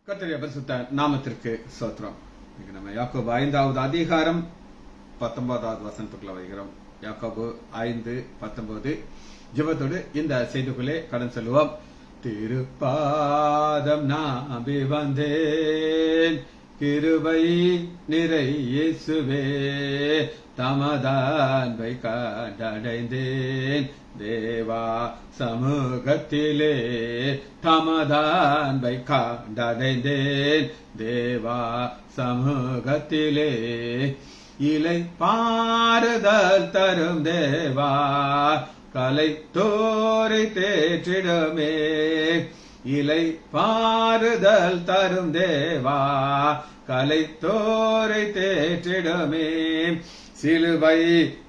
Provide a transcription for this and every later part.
கர்த்தருடைய பரிசுத்த நாமத்திற்கு ஸ்தோத்திரம். நம்ம யாக்கோபு 5வது அதிகாரம் 19வது வசனத்துக்குள்ள வருகிறோம். யாக்கோபு 5:19 ஜெபத்தோடு இந்த செய்திக்குள்ளே கடன் செல்வோம். திருப்பாதம் நாம்பி வந்தேன், கிருபை நிறை இயேசுவே, தமதான்பை கண்டடைந்தேன், தேவா சமூகத்திலே தமதான்பை கண்டடைந்தேன், தேவா சமூகத்திலே இலை பாறுதல் தரும் தேவா, கலை தோரை தேற்றிடுமே, இலை பாறுதல் தரும் தேவா, கலை தோரை தேற்றிடுமே, சிலுவை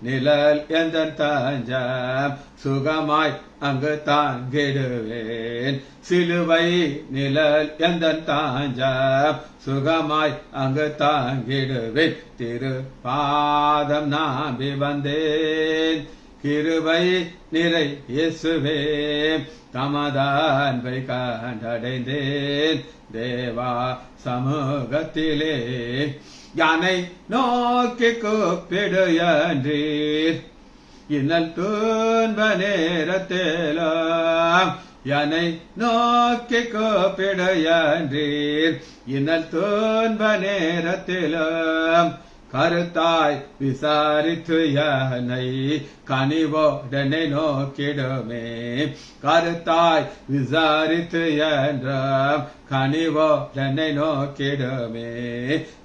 நிழல் எந்த தஞ்சம், சுகமாய் அங்கு தாங்கிடுவேன், சிலுவை நிழல் எந்த தஞ்சம், சுகமாய் அங்கு தாங்கிடுவேன், திரு பாதம் நாம்பி வந்தேன், கிருபை நிறை இயேசுவே, தமதான்பை கண்டடைந்தேன், தேவா சமூகத்திலே யானை நோக்கி கூப்பிடு என்றீர், இன்னல் துன்ப நேரத்திலும் யானை நோக்கி கூப்பிடு என்றீர், இன்னல் துன்ப நேரத்திலும் கருத்தாய் விசாரித்து யானை கனிவோடனை நோக்கிடுமே, கருத்தாய் விசாரித்து என்றும் கனிவோடனை நோக்கிடுமே,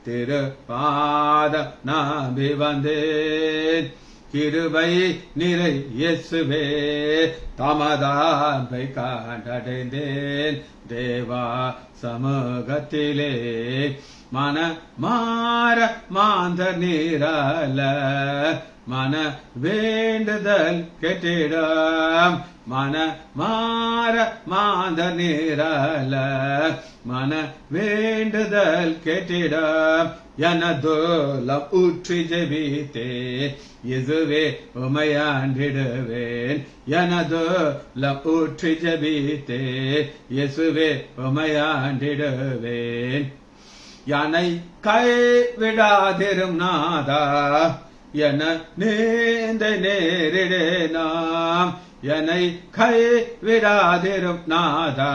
திரு பாதம் நாம்பி வந்தேன், கிருபை நிறை இயேசுவே, தமதான்பை கண்டடைந்தேன், தேவா சமூகத்திலே மன மாற மாந்தர் நீரால மன வேண்டுதல் கெட்டிடம், மன மாற மாந்தர் நீரால மன வேண்டுதல் கெட்டிடம், எனதோலம் ஊற்றி ஜெபித்தே இயேசுவே உமையாண்டிடுவேன், எனதோலம் ஊற்றி ஜெபித்தே இயேசுவே உமையாண்டிடுவேன், யானை கைவிடாதிரும் நாதா, என நேர்ந்த நேரிடே நாம், என்னை கைவிடாதிரும் நாதா,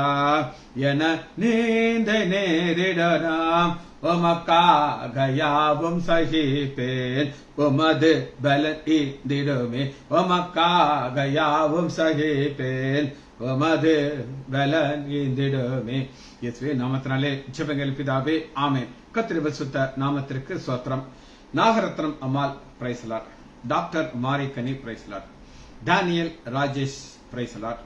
என நேர்ந்த நேரிட நாம், உமக்காக யாவும் சகிப்பேன், உமது பலன் ஈந்திடுமே, உமக்காக யாவும் சகிப்பேன், உமது பலன் ஈந்திடுமே. இயேசுவின் நாமத்தினாலே ஜெபங்கள் பிதாவே, ஆமென். கர்த்தருடைய பரிசுத்த நாமத்திற்கு ஸ்தோத்திரம். Nagaratnam Ammal praise Lord, doctor Marigani praise Lord, Daniel Rajesh praise Lord,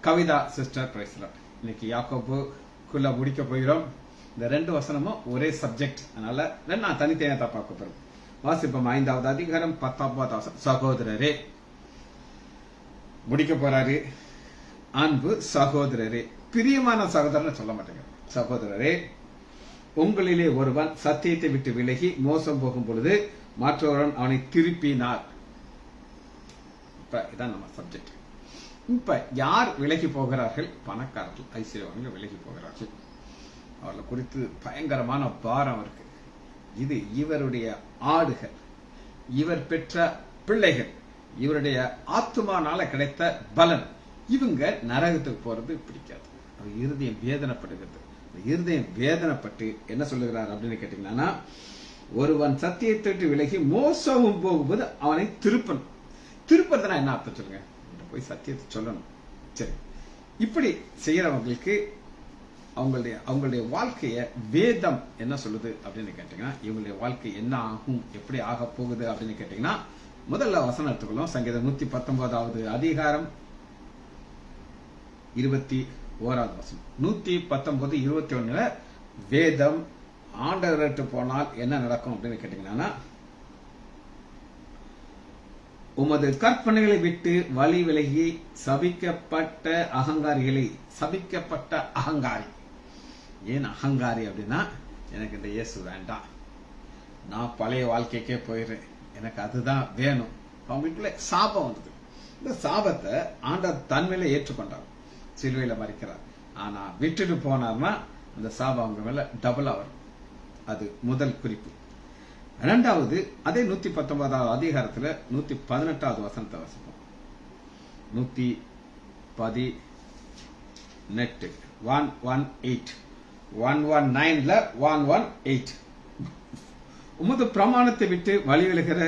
Kavitha sister praise Lord. இன்னைக்கு யாக்கோபுக்குள்ள முடிக்க போகிறோம். இந்த 2 வசனமும் ஒரே சப்ஜெக்ட், அதனால நான் தனித்தனியா தான் பார்க்க போறோம். வாசிப்போம். 5வது அதிகாரம் 19வது வசனம். சகோதரரே முடிக்க போறாரு. அன்பு சகோதரரே, பிரியமான சகோதரன் சொல்ல மாட்டேங்க, சகோதரரே, உங்களிலே ஒருவன் சத்தியத்தை விட்டு விலகி மோசம் போகும் பொழுது மற்றொருவன் அவனை திருப்பினார். இப்ப இதான் நம்ம சப்ஜெக்ட். இப்ப யார் விலகி போகிறார்கள்? பணக்காரர்கள், ஐஸ்வர்யவான்கள் விலகி போகிறார்கள். அவர்களை குறித்து பயங்கரமான பாரம் இருக்கு. இது இவருடைய ஆடுகள், இவர் பெற்ற பிள்ளைகள், இவருடைய ஆத்துமானால கிடைத்த பலன். இவங்க நரகத்துக்கு போறது பிடிக்காது. இருதயம் வேதனைப்படுகிறது. இருதயம் வேதனைப்பட்டு என்ன சொல்லுகிறார் அப்படின்னு கேட்டீங்கன்னா, ஒருவன் சத்தியத்தை விட்டு விலகி மோசமும் போகும்போது அவனை திருப்பணும். திருப்பதுனா என்ன அர்த்தம் சொல்லுங்க? போய் சத்தியத்தை சொல்லணும். சரி, இப்படி செய்யறவங்களுக்கு அவங்களுடைய வாழ்க்கைய வேதம் என்ன சொல்லுது அப்படின்னு கேட்டீங்கன்னா, இவங்களுடைய வாழ்க்கை என்ன ஆகும், எப்படி ஆக போகுது அப்படின்னு கேட்டீங்கன்னா, முதல்ல வசனம் எடுத்துக்கணும். சங்கீதம் 119வது அதிகாரம் 21வது வசனம். 119:21 வேதம் ஆண்டவர்கிட்ட போனால் என்ன நடக்கும் அப்படின்னு கேட்டீங்கன்னா, உமது கற்பனைகளை விட்டு வழி விலகி சபிக்கப்பட்ட அகங்காரிகளை, சபிக்கப்பட்ட அகங்காரி. ஏன் அகங்காரி அப்படின்னா, எனக்கு இந்த இயேசு வேண்டாம், நான் பழைய வாழ்க்கைக்கே போயிடுறேன், எனக்கு அதுதான் வேணும். அவங்களுக்குள்ள சாபம் வந்தது. இந்த சாபத்தை ஆண்டவர் தன்மையில ஏற்றுக்கொண்டார், சிலுவையில மறிக்கிறார். ஆனா விட்டுட்டு போனார்னா அந்த சாபம் அவங்க மேல டபுளா வரும். அது முதல் குறிப்பு. இரண்டாவது, அதே 119வது அதிகாரத்துல 118வது வசனத்தை வாசிப்போம். 118 118 119ல 118 உமது பிரமாணத்தை விட்டு வழி விலகிற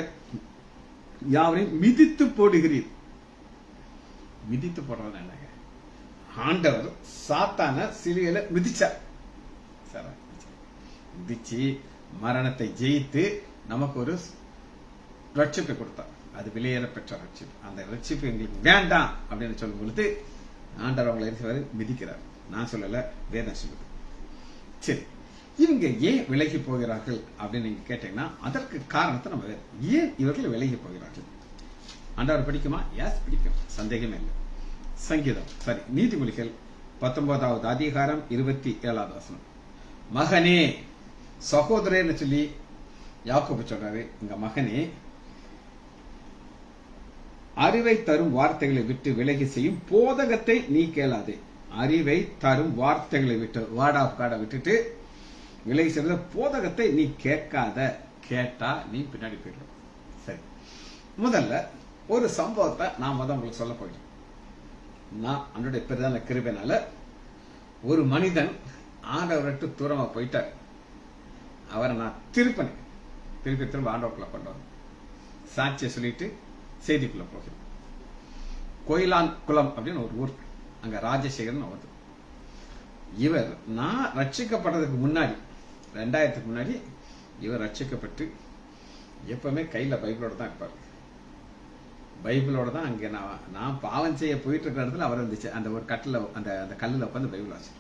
யாவரையும் மிதித்து போடுகிறீர். மிதித்து போடுறது என்னங்க? ஆண்டவர் சாத்தான சிலுவையில மிதிச்சார். மிதிச்சு மரணத்தை ஜெயித்து நமக்கு ஒரு ரட்சிப்பை கொடுத்தார். அது வெளியேற பெற்ற ரட்சிப்பு. அந்த ரட்சிப்பு எங்களுக்கு வேண்டாம் அப்படின்னு சொல்லும் பொழுது ஆண்டவர் அவங்களை மிதிக்கிறார். நான் சொல்லல, வேதம் சொல்லுது. சரி, இவங்க ஏன் விலகி போகிறார்கள் அப்படின்னு நீங்க கேட்டீங்கன்னா அதற்கு காரணத்தை நம்ம ஏன் இவர்கள் விலகி போகிறார்கள்? ஆண்டவர் பிடிக்குமா? எஸ், பிடிக்கும், சந்தேகமே இல்லை. சங்கீதம் நீதிமொழிகள் 19வது அதிகாரம் 27வது வசனம். மகனே, சகோதரன்னு சொல்லி யாக்கோபு சொல்றாரு, இங்க மகனே, அறிவை தரும் வார்த்தைகளை விட்டு விலகி செய்யும் போதகத்தை நீ கேளாதே. அறிவை தரும் வார்த்தைகளை விட்டு, வேர்ட் ஆஃப் காடை விட்டுட்டு விலகி செய்த போதகத்தை நீ கேட்காத. கேட்டா நீ பின்னாடி போயிடும். சரி, முதல்ல ஒரு சம்பவத்தை நான் உங்களுக்கு சொல்ல போயிட்டேன். நான் அவனுடைய பெரிதான கிருபையினால ஒரு மனிதன் ஆண்டவர்கிட்ட தூரமா போயிட்டார். அவரை நான் திருப்பி ஆண்டவருக்குள்ள கொண்டு வரேன். சாட்சியை சொல்லிட்டு செய்திக்குள்ள போகிறேன். கோயிலான் குளம் அப்படின்னு ஒரு ஊர், அங்க ராஜசேகரன் வருது. இவர் நான் ரட்சிக்கப்படுறதுக்கு முன்னாடி 2000க்கு முன்னாடி இவர் ரட்சிக்கப்பட்டு எப்பவுமே கையில பைபிளோட தான் இருப்பார். பைபிளோட தான் அங்க நான் பாவம் செய்ய போயிட்டு இருக்கிற இடத்துல அவர் இருந்துச்சு. அந்த ஒரு கட்டில அந்த கல்லுல உட்காந்து பைபிள் வாசி.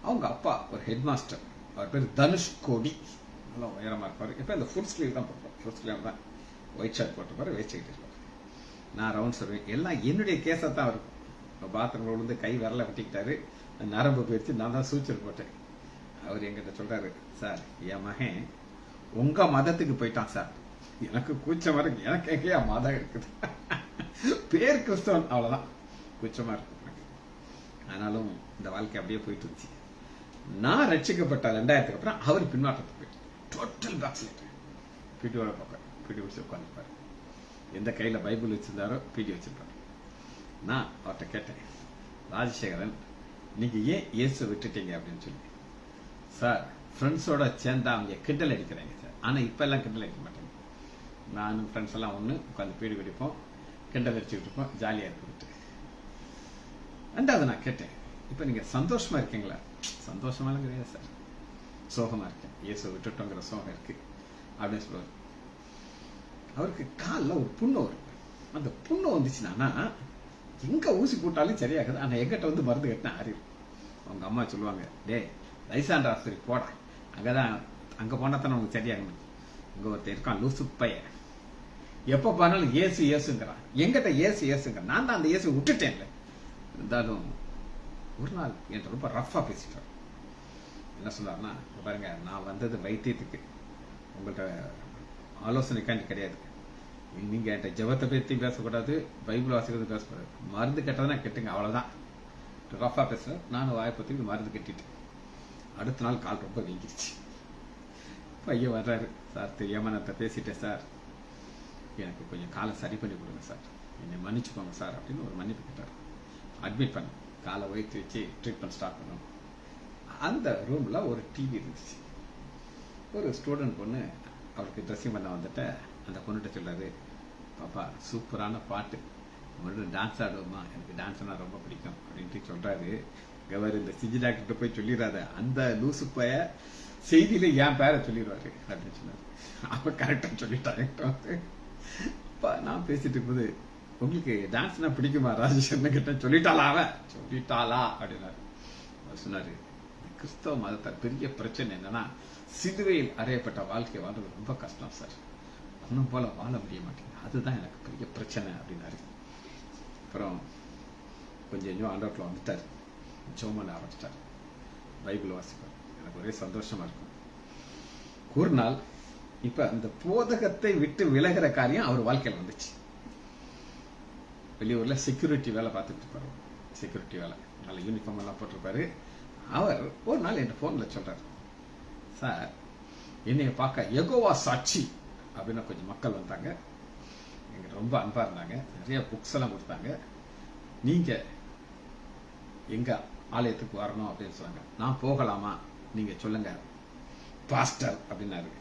அவங்க அப்பா ஒரு ஹெட் மாஸ்டர், அவர் பேர் தனுஷ் கோடி, நல்லா உயரமா இருப்பாரு. இப்ப இந்த ஃபுட் ஸ்லீவ் தான் போட்டுப்பார். ஃபுட் ஸ்லீவ் தான் ஒயிட் ஷர்ட் போட்டுப்பாரு, வேஸ்ட் இருப்பார். நான் ரவுண்ட் சொல்வேன், எல்லாம் என்னுடைய கேஸா தான் இருக்கும். பாத்ரூம்ல விழுந்து கை விரல வெட்டிக்கிட்டாரு, நரம்பு போயிடுச்சு, நான் தான் சூச்சல் போட்டேன். அவர் என்கிட்ட சொல்றாரு, சார் என் மகன் உங்க மதத்துக்கு போயிட்டான் சார். எனக்கு கூச்சமா இருக்கு, எனக்கு எங்கேயா மதம் இருக்குது, பேர் கிறிஸ்தவன், அவ்வளவுதான், கூச்சமா இருக்கு. ஆனாலும் இந்த வாழ்க்கை அப்படியே போயிட்டு இருந்துச்சு. நான் ரட்சிக்கப்பட்ட 2000க்கு அப்புறம் அவர் பின்மாற்றத்துக்கு போயிட்டு டோட்டல் பேக்ஸ்லைட். பிடிஓட பக்கம் பிடி வச்சு உட்காந்துருப்பாரு. எந்த கையில பைபிள் வச்சிருந்தாரோ பிடி வச்சிருப்பாரு. நான் அவர்கிட்ட கேட்டேன், ராஜசேகரன், நீங்க ஏன் இயேசு விட்டுட்டீங்க அப்படின்னு சொல்லி. சார், ஃப்ரெண்ட்ஸோட சேர்ந்தா அவங்க கிண்டல் அடிக்கிறாங்க சார். ஆனா இப்ப எல்லாம் கிண்டல் அடிக்க மாட்டேங்க. நானும் ஃப்ரெண்ட்ஸ் எல்லாம் ஒண்ணு உட்காந்து பீடி வெடிப்போம், கிண்டல் அடிச்சுக்கிட்டு இருப்போம், ஜாலியா இருந்துட்டு. ரெண்டாவது நான் கேட்டேன், இப்ப நீங்க சந்தோஷமா இருக்கீங்களா? சந்தோஷமா கிடையாது சார், சோகமா இருக்கேன், இயேசு விட்டுட்டோங்கிற சோகம் இருக்கு அப்படின்னு சொல்லுவாரு. அவருக்கு காலில் ஒரு புண்ணு வரும். அந்த புண்ணு வந்துச்சுன்னா எங்க ஊசி போட்டாலும் சரியாகுது. ஆனா எங்கிட்ட வந்து மருந்து கட்டினா அறிவு. அவங்க அம்மா சொல்லுவாங்க, டே ரைசாண்ட ஆஸ்பத்திரிக்கு போட, அங்க போனா தானே உங்களுக்கு சரியாகணும். இங்க ஒருத்தர் இருக்கான் லூசு பைய, எப்ப போனாலும் ஏசு ஏசுங்கிறான். எங்கிட்ட ஏசு ஏசுங்க, நான் தான் அந்த ஏசு விட்டுட்டேன்ல. இருந்தாலும் ஒரு நாள் என்கிட்ட ரொம்ப ரஃபா பேசிட்டார். என்ன சொன்னார்னா, பாருங்க, நான் வந்தது வைத்தியத்துக்கு, உங்கள்கிட்ட ஆலோசனைக்காண்டி கிடையாது. நீங்க என்கிட்ட ஜெபத்தை பத்தி பேசக்கூடாது, பைபிள் வாசிக்கிறது பேசக்கூடாது, மருந்து கட்டதான் கட்டுங்க, அவ்வளவுதான். ரஃபா பேசுற, நானும் வாய்ப்பத்துக்கு மருந்து கட்டிட்டேன். அடுத்த நாள் கால் ரொம்ப வீங்கிருச்சு. பையன் வர்றாரு, சார் தெரியாம நான் பேசிட்டேன் சார், எனக்கு கொஞ்சம் காலை சரி பண்ணி கொடுங்க சார், என்னை மன்னிச்சுக்கோங்க சார் அப்படின்னு ஒரு மன்னிப்பு கேட்டார். அட்மிட் பண்ண, காலை உயர்த்தி வச்சு ட்ரீட்மெண்ட் ஸ்டார்ட் பண்ணணும். அந்த ரூம்ல ஒரு டிவி இருந்துச்சு. ஒரு ஸ்டூடெண்ட் பொண்ணு அவருக்கு ட்ரெஸ்ஸிங் பண்ண வந்துட்ட அந்த பொண்ணுகிட்ட சொல்றாரு, பாப்பா சூப்பரான பாட்டு, உங்களோட டான்ஸ் ஆடுவோமா, எனக்கு டான்ஸ்னா ரொம்ப பிடிக்கும் அப்படின்ட்டு சொல்றாரு. அவர் இந்த சிஜி டாக்டர் போய் சொல்லிடாத, அந்த லூசு பைய செய்தியில என் பேரை சொல்லிடுவாரு அப்படின்னு சொன்னாரு. அவ கரெக்டா சொல்லிட்டாங்க. நான் பேசிட்டு இருக்கும்போது, உங்களுக்கு டான்ஸ்னா பிடிக்குமா ராஜேஷன் கிட்ட சொல்லிட்டாளா, அவன் சொல்லிட்டாளா அப்படின்னாரு. சொன்னாரு, கிறிஸ்தவ மதத்தை பெரிய பிரச்சனை என்னன்னா, சிலுவையில் அறையப்பட்ட வாழ்க்கை வாழ்றது ரொம்ப கஷ்டம் சார், ஒன்னும் போல வாழ முடிய மாட்டேங்குது, அதுதான் எனக்கு பெரிய பிரச்சனை அப்படின்னாரு. அப்புறம் கொஞ்சம் ஆண்டவர்ல வந்துட்டாரு, ஜோமன் ஆரம்பிச்சிட்டாரு, பைபிள் வாசிப்பார். எனக்கு ஒரே சந்தோஷமா இருக்கும். ஒரு நாள் இப்ப அந்த போதகத்தை விட்டு விலகிற காரியம் அவர் வாழ்க்கையில் வந்துச்சு. வெளியூர்ல செக்யூரிட்டி வேலை பார்த்துட்டு இருப்பாரு. செக்யூரிட்டி வேலை, நல்ல யூனிஃபார்ம் எல்லாம் போட்டிருப்பாரு. அவர் ஒரு நாள் என் போன்ல சொல்றாரு, சார் என்னைய பார்க்க யெகோவா சாட்சி அப்படின்னு கொஞ்சம் மக்கள் வந்தாங்க, எங்க ரொம்ப அன்பா இருந்தாங்க, நிறைய புக்ஸ் எல்லாம் கொடுத்தாங்க, நீங்க எங்க ஆலயத்துக்கு வரணும் அப்படின்னு சொன்னாங்க. நான் போகலாமா, நீங்க சொல்லுங்க பாஸ்டர் அப்படின்னாரு.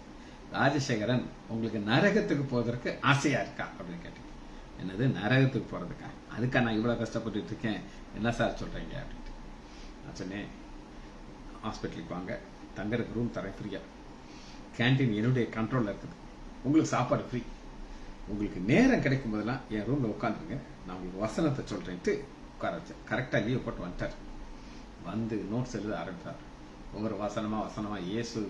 ராஜசேகரன், உங்களுக்கு நரகத்துக்கு போவதற்கு ஆசையா இருக்கா அப்படின்னு கேட்டேன். என்னது நரகத்துக்கு போறதுக்கா? அதுக்கா நான் இவ்வளவு கஷ்டப்பட்டு இருக்கேன், என்ன சார் சொல்றீங்க அப்படின்ட்டு. நான் சொன்னேன், ஹாஸ்பிட்டலுக்கு வாங்க, தங்கறதுக்கு ரூம் தரேன் ஃப்ரீயா, கேன்டீன் என்னுடைய கண்ட்ரோல்ல இருக்குது, உங்களுக்கு சாப்பாடு ஃப்ரீ, உங்களுக்கு நேரம் கிடைக்கும் போதெல்லாம் என் ரூம்ல உட்காந்துருங்க, நான் உங்களுக்கு வசனத்தை சொல்றேன்ட்டு உட்கார வச்சேன். கரெக்டா லீவ் போட்டு வந்துட்டார். வந்து நோட்ஸ் எழுத ஆரம்பித்தார். ஒவ்வொரு வசனமா இயேசு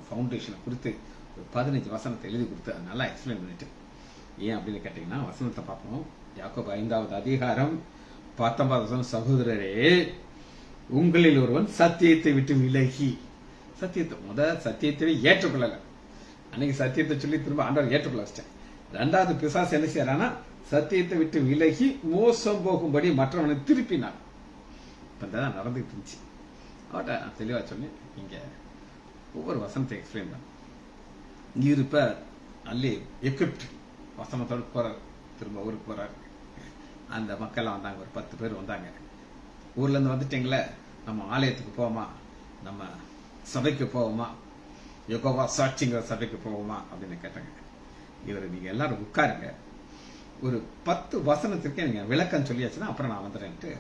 ஃபவுண்டேஷனை குறித்து ஒரு 15 வசனத்தை எழுதி கொடுத்து அதை நல்லா எக்ஸ்பிளைன் பண்ணிட்டு. ஏன் அப்படின்னு கேட்டீங்கன்னா, வசனத்தை பார்ப்போம். யாக்கோபு 5வது அதிகாரம் 19வது வசனம், சகோதரரே உங்களில் ஒருவன் சத்தியத்தை விட்டு விலகி, சத்தியத்தை ஏற்றுக்கொள்ளல, அன்னைக்கு சத்தியத்தை சொல்லி திரும்ப ஆண்டவர் ஏற்றுக்கொள்ள வச்சிட்டேன். 2வது பிசாசு என்ன செய்யறானா, சத்தியத்தை விட்டு விலகி மோசம் போகும்படி மற்றவனை திருப்பினான். இப்பதான் நடந்துட்டு இருந்துச்சு. அவட்ட தெளிவா சொன்னேன், இங்க ஒவ்வொரு வசனத்தை எக்ஸ்பிளைன் பண்ண. இங்க இருப்ப அல்லி எக்விப்ட் வசனத்தோடு போறாரு, திரும்ப ஊருக்கு போறாரு. அந்த மக்கள் வந்தாங்க, ஒரு 10 பேர் வந்தாங்க. ஊர்ல இருந்து வந்துட்டீங்களே, நம்ம ஆலயத்துக்கு போவோமா, நம்ம சபைக்கு போவோமா, யெகோவா சாட்சிங்கிற சபைக்கு போவோமா அப்படின்னு கேட்டாங்க. இவர் நீங்க எல்லாரும் உட்காருங்க, ஒரு 10 வசனத்திற்கு நீங்க விளக்கம் சொல்லியாச்சுன்னா அப்புறம் நான் வந்துடுறேன்ட்டு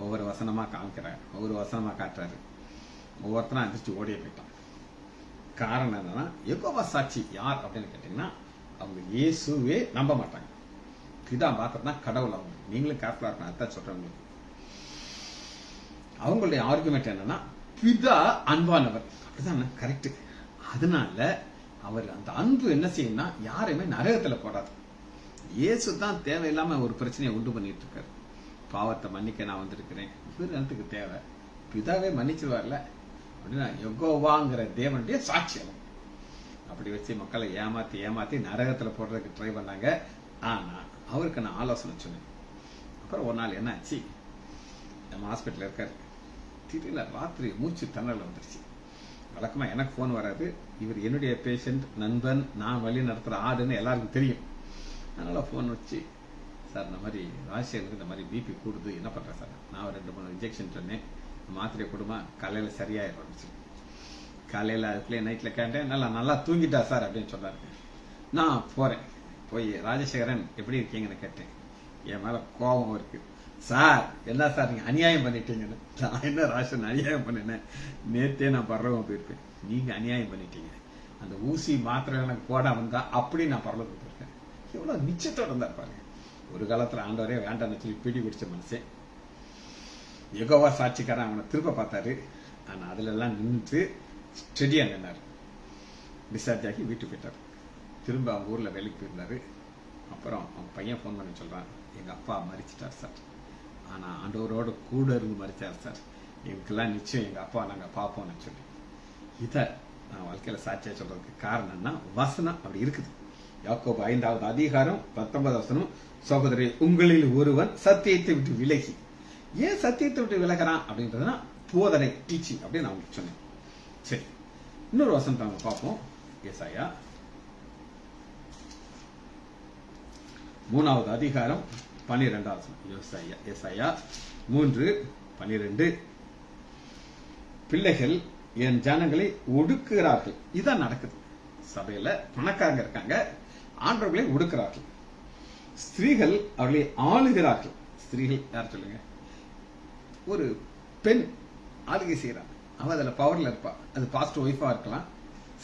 ஒவ்வொரு வசனமா காமிக்கிறேன், ஒவ்வொரு வசனமா காட்டுறாரு. ஒவ்வொருத்தனா எந்திரிச்சு ஓடியே போயிட்டான். காரணம் என்னன்னா, யெகோவா சாட்சி யார் அப்படின்னு கேட்டீங்கன்னா, அவங்க இயேசுவே நம்ப மாட்டாங்க. பிதா மாத்திரம் தான் கடவுள். அவங்க நீங்களும் கேர்ஃபுல்லா இருக்கணும், அதான் சொல்றவங்க. அவங்களுடைய ஆர்குமெண்ட் என்னன்னா, பிதா அன்பானவர், அப்படிதான் கரெக்ட். அதனால அவர் அந்த அன்பு என்ன செய்யும்னா யாரையுமே நரகத்துல போடாது. இயேசு தான் தேவையில்லாம ஒரு பிரச்சனையை உண்டு பண்ணிட்டு இருக்காரு. பாவத்தை மன்னிக்க நான் வந்திருக்கிறேன், இவர் எனக்கு தேவை, பிதாவே மன்னிச்சிருவார்ல அப்படின்னா யெகோவாங்கிற தேவனுடைய சாட்சியம். அப்படி வச்சு மக்களை ஏமாத்தி நரகத்துல போடுறதுக்கு ட்ரை பண்ணாங்க. ஆனா அவருக்கு நான் ஆலோசனை சொன்னேன். அப்புறம் ஒரு நாள் என்ன ஆச்சு, நம்ம ஹாஸ்பிட்டல் இருக்காரு, திடீர்னு ராத்திரி மூச்சு திணறல் வந்துருச்சு. வழக்கமா எனக்கு போன் வராது, இவர் என்னுடைய பேஷண்ட், நண்பன், நான் வழி நடத்துற ஆடுன்னு எல்லாருக்கும் தெரியும். அதனால போன் வச்சு, சார் இந்த மாதிரி ராஜசேகருக்கு இந்த மாதிரி பிபி கூடுது, என்ன பண்றேன் சார்? நான் ஒரு 2-3 இன்ஜெக்ஷன் சொன்னேன், மாத்திரை கொடுமா, காலையில சரியாயிடும். காலையில அதுக்குள்ளே நைட்ல கேட்டேன், நல்லா தூங்கிட்டா சார் அப்படின்னு சொன்னாரு. நான் போறேன், போய் ராஜசேகரன் எப்படி இருக்கீங்கன்னு கேட்டேன். என் மேல கோபம் இருக்கு. சார் என்ன சார் நீங்க அநியாயம் பண்ணிட்டீங்கன்னு. நான் என்ன ராஜன் அநியாயம் பண்ணினேன்? நேத்தே நான் பரலோகம் போயிருப்பேன், நீங்க அநியாயம் பண்ணிட்டீங்க. அந்த ஊசி மாத்திரை எனக்கு போடாம இருந்தா அப்படி நான் பரலோகம் போயிருக்கேன். எவ்வளவு நிச்சயத்தோட இருந்தா பாருங்க. ஒரு காலத்துல ஆண்டவரே வேண்டாம்னு சொல்லி பிடி பிடிச்ச மனுஷன், யெகோவா சாட்சிக்காரன் அவனை திரும்ப பார்த்தாரு. ஆனா அதுல எல்லாம் நின்றுட்டு ஸ்டெடியா நின்னாரு. டிஸ்சார்ஜ் ஆகி வீட்டுக்கு போயிட்டாரு. திரும்ப அவங்க ஊர்ல வேலைக்கு போயிருந்தாரு. அப்புறம் அவங்க பையன் போன் பண்ணி சொல்றான், எங்க அப்பா மறிச்சிட்டார் சார், ஆனா ஆண்டவரோட கூட இருந்து மறிச்சார் சார், எங்களுக்கெல்லாம் நிச்சயம் எங்க அப்பா நாங்க பார்ப்போம்னு சொல்லி. இத நான் வாழ்க்கையில சாட்சியா சொல்றதுக்கு காரணம்னா வசனம் அப்படி இருக்குது. யாக்கோபு 5வது அதிகாரம் 19வது வசனம், சகோதரி உங்களில் ஒருவன் சத்தியத்தை விட்டு விலகி. ஏன் சத்தியத்தை விட்டு விலகிறான் அப்படின்றதுனா போதனை, டீச்சிங் அப்படின்னு நான் உங்களுக்கு சொன்னேன். சரி, இன்னொரு வசனத்தை நம்ம பார்ப்போம். ஏசாயா 3வது அதிகாரம் 12வது வசனம். ஏசாயா 3:12, பிள்ளைகள் என் ஜனங்களை ஒடுக்குகிறார்கள். இதான் நடக்குது. சபையில பணக்காரங்க இருக்காங்க, ஆண்டவர்களை ஒடுக்கிறார்கள். ஸ்திரீகள் அவர்களை ஆளுகிறார்கள். ஸ்திரீகள் யார் சொல்லுங்க? ஒரு பெண் ஆளுகை செய்யறான், அவ அதுல பவர்ல இருப்பா. அது பாஸ்டர் ஒய்ஃபா இருக்கலாம்,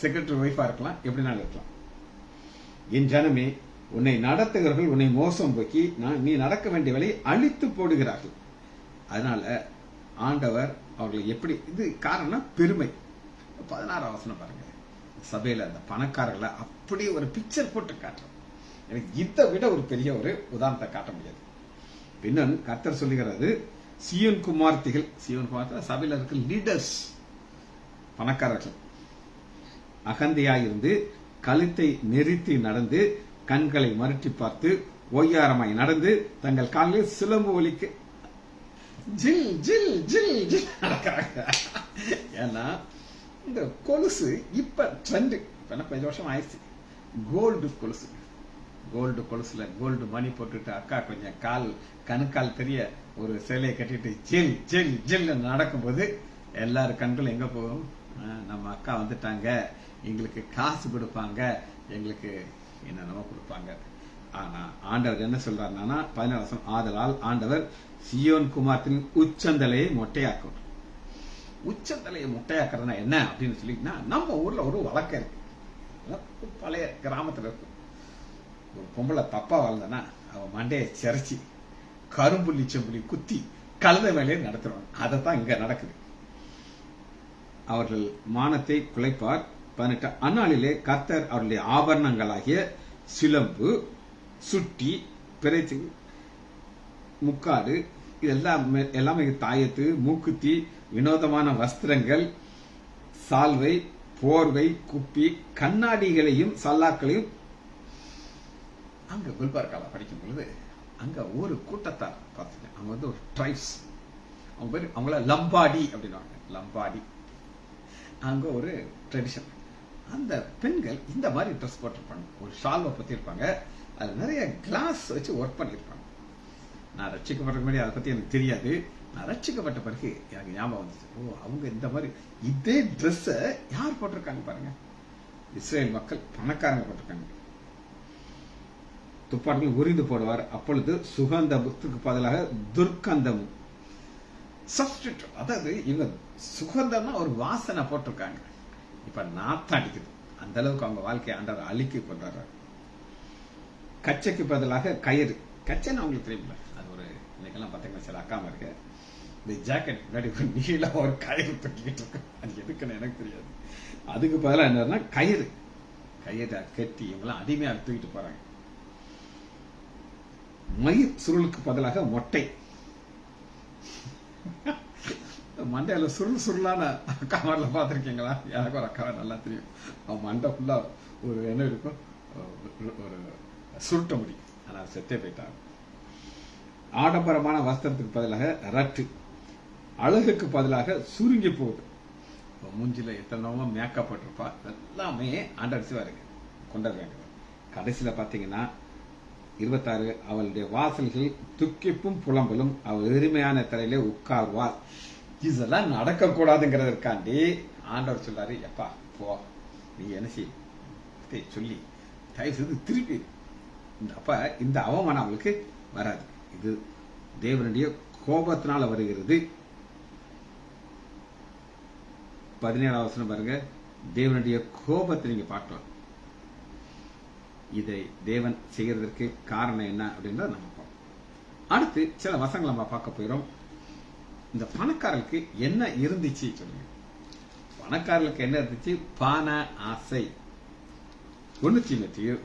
செக்ரட்டரி ஒய்ஃபா இருக்கலாம், எப்படினாலும் இருக்கலாம். என் ஜனமே, உன்னை நடத்துகிறவர்கள் உன்னை மோசம் போக்கி நீ நடக்க வேண்டிய வேலையை அழித்து போடுகிறார்கள். அதனால ஆண்டவர் அவர்களை எப்படி, இது காரணம் பெருமை. 16வது வசனம் பாருங்க. சபையில அந்த பணக்காரர்களை அப்படி ஒரு பிக்சர் போட்டு காட்டுறோம். எனக்கு இதை விட ஒரு பெரிய ஒரு உதாரணத்தை காட்ட முடியாது. பின்னன் கர்த்தர் சொல்லுகிறது, சீயோன் குமார்த்திகள், சீயோன் குமார்த்தி சபையில இருக்க லீடர்ஸ், பணக்காரர்கள் அகந்தையாயிருந்து கழுத்தை நெறித்து நடந்து கண்களை மறுட்டி பார்த்து ஒய்யாரமாய் நடந்து தங்கள் காலில் சிலம்பு ஒலிக்க ஜில் ஜில் ஜில் ஜில் நடக்கிறாங்க. ஏன்னா இந்த கொலுசு இப்ப ட்ரெண்ட், இப்ப 5 வருஷம் ஆயிடுச்சு. கோல்டு கொலுசு, கோல்டு கொலுசுல கோல்டு மணி போட்டுட்டு அக்கா கொஞ்சம் கணுக்கால் தெரிய ஒரு சேலையை கட்டிட்டு ஜில் ஜில் ஜில் நடக்கும்போது எல்லாரும் கண்களும் எங்க போகும்? நம்ம அக்கா வந்துட்டாங்க, எங்களுக்கு காசு கொடுப்பாங்க, எங்களுக்கு என்னென்னமோ கொடுப்பாங்க. ஆனா ஆண்டவர் என்ன சொல்றாருன்னா 14 வருஷம் ஆதலால் ஆண்டவர் சியோன் குமாரத்தின் உச்சந்தலையை மொட்டையாக்கும். உச்சந்தலையை மொட்டையாக்குறதுனா என்ன அப்படின்னு சொல்லிங்கன்னா, நம்ம ஊர்ல ஒரு வழக்கம் இருக்கு, பழைய கிராமத்துல இருக்கு. ஒரு பொம்பளை தப்பா வாழ்ந்தனா அவன் மண்டையை சிரைச்சி கரும்புள்ளி செம்புள்ளி குத்தி கழுத வேலையை நடத்துவாங்க. அதைத்தான் இங்க நடக்குது. அவர்கள் மானத்தை குலைப்பார். 18 அந்நாளிலே கர்த்தர் அவருடைய ஆபரணங்களாகிய சிலம்பு, சுட்டி, பிறைச்சி, முக்காடு, எல்லாமே தாயத்து, மூக்குத்தி, வினோதமான வஸ்திரங்கள், சால்வை, போர்வை, குப்பி, கண்ணாடிகளையும் சல்லாக்களையும். அங்க குல்பர்கால படிக்கும் பொழுது அங்க ஒரு கூட்டத்தார் பார்த்துட்டேன். அவங்க வந்து ஒரு ட்ரைப்ஸ், அவங்க பேர், அவங்கள லம்பாடி அப்படின்னுவாங்க. லம்பாடி அங்க ஒரு ட்ரெடிஷன். அந்த பெண்கள் இந்த மாதிரி ட்ரெஸ் போட்டிருப்பாங்க, ஒரு ஷால்வை பத்தி இருப்பாங்க, அது நிறைய கிளாஸ் வச்சு ஒர்க் பண்ணிருப்பாங்க. நான் ரட்சிக்கப்பட்ட முன்னாடி அதை பத்தி எனக்கு தெரியாது. நான் ரட்சிக்கப்பட்ட பிறகு எனக்கு ஞாபகம் வந்துச்சு, ஓ அவங்க இந்த மாதிரி இதே ட்ரெஸ் யார் போட்டிருக்காங்க பாருங்க, இஸ்ரேல் மக்கள் பணக்காரங்க போட்டிருக்காங்க. துப்பாக்கிகள் உரிந்து போடுவார், அப்பொழுது சுகந்தத்துக்கு பதிலாக துர்க்கந்தம் சப்ஸ்டிட், அதாவது இவங்க சுகந்தம்னா ஒரு வாசனை போட்டிருக்காங்க, இப்ப நாத்தம் அடிக்குது. அந்த அளவுக்கு அவங்க வாழ்க்கையை ஆண்டவர் அழிக்க கொண்டாடுறாரு. கச்சைக்கு பதிலாக கயிறு, கச்சைன்னு அவங்களுக்கு தெரியுமில்ல, அது ஒரு இன்னைக்கெல்லாம் பார்த்தீங்கன்னா சில அக்காம இருக்கு, இந்த ஜாக்கெட் முன்னாடி ஒரு நீள ஒரு கயிறு தூக்கிட்டு இருக்கு, அது எதுக்குன்னு எனக்கு தெரியாது. அதுக்கு பதிலாக என்னன்னா கயிறு கட்டி இவங்கெல்லாம் அடிமையா தூக்கிட்டு போறாங்க. மயிர் சுருளுக்கு பதிலாக மொட்டை. மண்டையில சுருளான அக்காமர்ல பாத்திருக்கீங்களா? எனக்கு ஒரு அக்காவை நல்லா தெரியும். அவன் மண்டை ஃபுல்லா ஒரு என்ன இருக்கும், ஒரு சுருட்ட முடி, ஆனா செத்தே போயிட்டாங்க. ஆடம்பரமான வஸ்திரத்துக்கு பதிலாக ரட்டு, அழகுக்கு பதிலாக சுருங்கி போகுது. மூஞ்சில எத்தனவோ மேக்கப் போட்டிருப்பா, எல்லாமே ஆண்டடிச்சு வருங்க கொண்டாடுறாங்க. கடைசியில பாத்தீங்கன்னா 26, அவளுடைய வாசல்கள் துக்கிப்பும் புலம்பலும், அவள் எளிமையான தலையிலே உட்கார்வாள். இதெல்லாம் நடக்க கூடாதுங்கிறதற்காண்டி ஆண்டவர் சொல்லாரு, எப்பா போ நீ என்ன செய்ய சொல்லி தயவு செய்து திருப்பி. அப்ப இந்த அவமானம் அவளுக்கு வராது. இது தேவனுடைய கோபத்தினால வருகிறது. 17ஆம் வசனம் பாருங்க, தேவனுடைய கோபத்தை நீங்க பார்க்கலாம். இதை தேவன் செய்யறதற்கு காரணம் என்ன அப்படின்றத நம்ம பார்ப்போம். அடுத்து சில வசங்களை நம்ம பார்க்க போயிடும். இந்த பணக்காரர்களுக்கு என்ன இருந்துச்சு சொல்லுங்க. பணக்காரர்களுக்கு என்ன இருந்துச்சு? பண ஆசை. 1 தீமோத்தேயு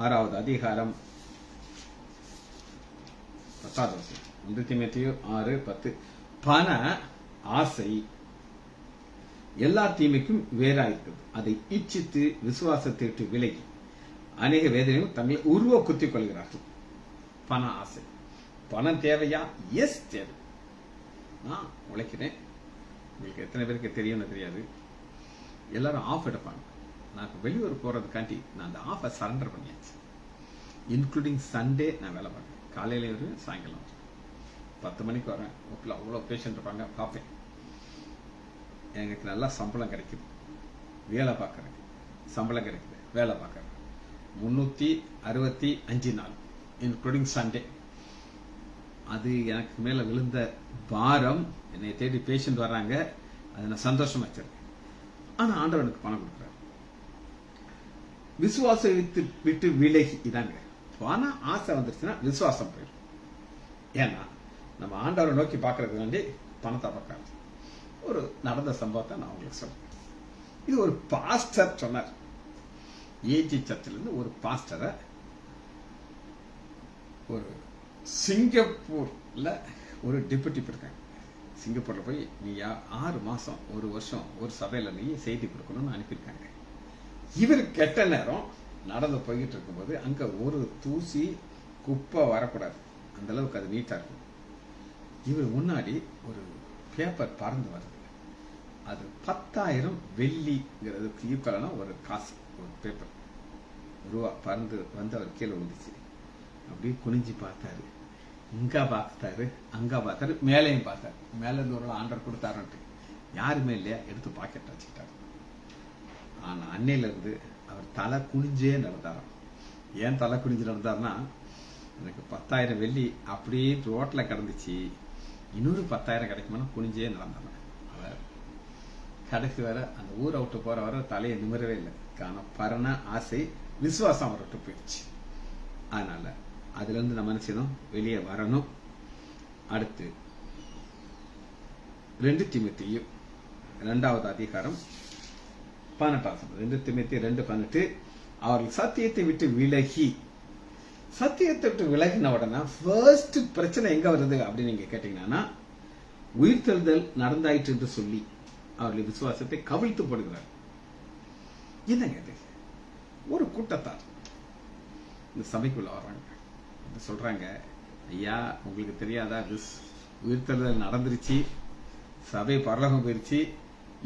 6வது அதிகாரம் 10வது வசனம். 1 தீமோத்தேயு 6:10. பண ஆசை எல்லா தீமைக்கும் வேறாயிருக்கிறது, அதை இச்சித்து விசுவாசத்தை விட்டு விலகி அநேக வேதனையும் தங்களை உருவ குத்திக் கொள்கிறார்கள். பண ஆசை. பணம் தேவையா? எஸ் தேவை. நான் உழைக்கிறேன். உங்களுக்கு எத்தனை பேருக்கு தெரியும்னு தெரியாது. எல்லாரும் ஆஃப் எடுப்பாங்க. நான் வெளியூர் போறதுக்காண்டி நான் அந்த ஆஃபை சரண்டர் பண்ணியாச்சு. இன்க்ளூடிங் சண்டே நான் வேலை பார்ப்பேன். காலையில ஒரு சாயங்காலம் 10 மணிக்கு வரேன். அவ்வளோ பேஷண்ட் இருப்பாங்க, பார்ப்பேன். எனக்கு நல்லா சம்பளம் கிடைக்குது, வேலை பார்க்கறேன், சம்பளம் கிடைக்குது, வேலை பார்க்கறேன். 365 நாள் இன்க்ளூடிங் சண்டே. அது எனக்கு மேல விழுந்த பாரம். என்னை தேடி பேஷண்ட் வர்றாங்க, அதை நான் சந்தோஷமா வச்சிருக்கேன். ஆனா ஆண்டவனுக்கு பணம் கொடுக்குறாரு. விசுவாசம் விட்டு விலகி. இதாங்க பண ஆசை வந்துருச்சுன்னா விசுவாசம் போயிடும். ஏன்னா நம்ம ஆண்டவரை நோக்கி பார்க்கறதுக்கு வேண்டி பணத்தை பார்க்கறது. ஒரு நடந்த சம்பவத்தை நான் உங்களுக்கு சொல்றேன். இது ஒரு பாஸ்டர் சொன்னார். ஏஜி சர்ச்சிலிருந்து ஒரு பாஸ்டரை ஒரு சிங்கப்பூர்ல ஒரு டெபுட்டி இருக்காங்க. சிங்கப்பூர்ல போய் நீ 6 மாசம் 1 வருஷம் ஒரு சபையில நீ செய்தி கொடுக்கணும்னு அனுப்பியிருக்காங்க. இவர் கெட்ட நேரம் நடந்து போய்கிட்டு இருக்கும்போது அங்க ஒரு தூசி குப்பை வரக்கூடாது. அந்த அளவுக்கு அது நீட்டா இருக்கும். இவர் முன்னாடி ஒரு பேப்பர் பறந்து வருது. அது 10,000 வெள்ளிங்கிறதுக்கு ஈக்குவலான ஒரு காசு, ஒரு பேப்பர் ரூபா பறந்து வந்து அவர் கீழே விழுந்துச்சு. அப்படியே குனிஞ்சு பார்த்தாரு, இங்க பார்த்தாரு, அங்க பார்த்தாரு, மேலையும் பார்த்தாரு. மேல இருந்து ஒரு ஆண்டர் கொடுத்தாருன்ட்டு யாருமே இல்லையா, எடுத்து பாக்கெட் வச்சுக்கிட்டாரு. ஆனா அன்னையில இருந்து அவர் தலை குனிஞ்சே நடந்தாராம். ஏன் தலை குனிஞ்சு நடந்தாருன்னா, எனக்கு 10,000 வெள்ளி அப்படியே ரோட்ல கிடந்துச்சு, இன்னொரு 10,000 கிடைக்குமான்னு குனிஞ்சே நடந்தாராம். அவர் கடைசி வர அந்த ஊரை விட்டு போற வர தலையை நிமிரவே இல்லை. காரணம் பரண ஆசை, விசுவாசம் அவரை விட்டு போயிடுச்சு. அதனால அதுல இருந்து நம்ம என்ன செய்யணும், வெளியே வரணும். அடுத்து 2 தீமோத்தேயு 2வது அதிகாரம் 18. 2 தீமோத்தேயு 2:18. அவர்கள் சத்தியத்தை விட்டு விலகி, சத்தியத்தை விட்டு விலகின உடனே ஃபர்ஸ்ட் பிரச்சனை எங்க வருது அப்படின்னு நீங்க கேட்டீங்கன்னா, உயிர்த்தெழுதல் நடந்தாயிற்று என்று சொல்லி அவர்கள் விசுவாசத்தை கவிழ்த்து போடுகிறார். என்னங்க இது? ஒரு கூட்டத்தார் இந்த சபைக்குள்ள வர்றாங்க, சொல்றாங்க, ஐயா உங்களுக்கு தெரியாதா, உயிர்த்தெழுதல் நடந்துருச்சு, சபை பரலோகம் போயிருச்சு,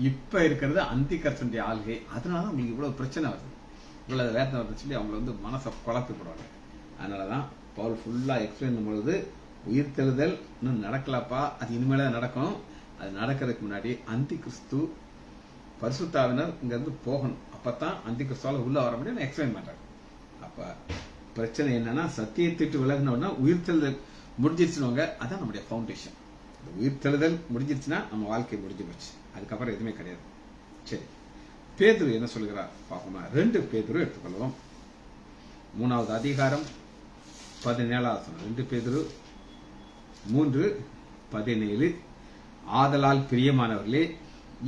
இப்ப இருக்கிறது அந்தி கிறிஸ்துவின் ஆள்கை, அதனால உங்களுக்கு இவ்வளவு பிரச்சனை வருது, இவ்வளவு வேதனை வருது சொல்லி அவங்க வந்து மனசை குழப்பி போடுவாங்க. அதனாலதான் பவுல் ஃபுல்லா எக்ஸ்பிளைன் பண்ணும்போது, உயிர்த்தெழுதல் இன்னும் நடக்கலப்பா, அது இனிமேல நடக்கணும், அது நடக்கிறதுக்கு முன்னாடி அந்தி கிறிஸ்து பரிசுத்தாவினர் இங்க இருந்து போகணும், அப்பதான் அந்தி கிறிஸ்துவால உள்ள வர முடியும் எக்ஸ்பிளைன் பண்றாங்க. அப்ப பிரச்சனை என்னன்னா, சத்தியத்திட்டு விலகினோம்னா உயிர்த்தெழுதல் முடிஞ்சிருச்சுவாங்க. அதான் நம்முடைய ஃபவுண்டேஷன். உயிர்த்தெழுதல் முடிஞ்சிருச்சுன்னா நம்ம வாழ்க்கை முடிஞ்சு போச்சு, அதுக்கப்புறம் எதுவுமே கிடையாது. சரி, பேதுரு என்ன சொல்கிறார் பாப்போமா? 2 பேதுரு எடுத்துக்கொள்வோம். 3வது அதிகாரம் 17. 2 பேதுரு 3:17. ஆதலால் பிரியமானவர்களே,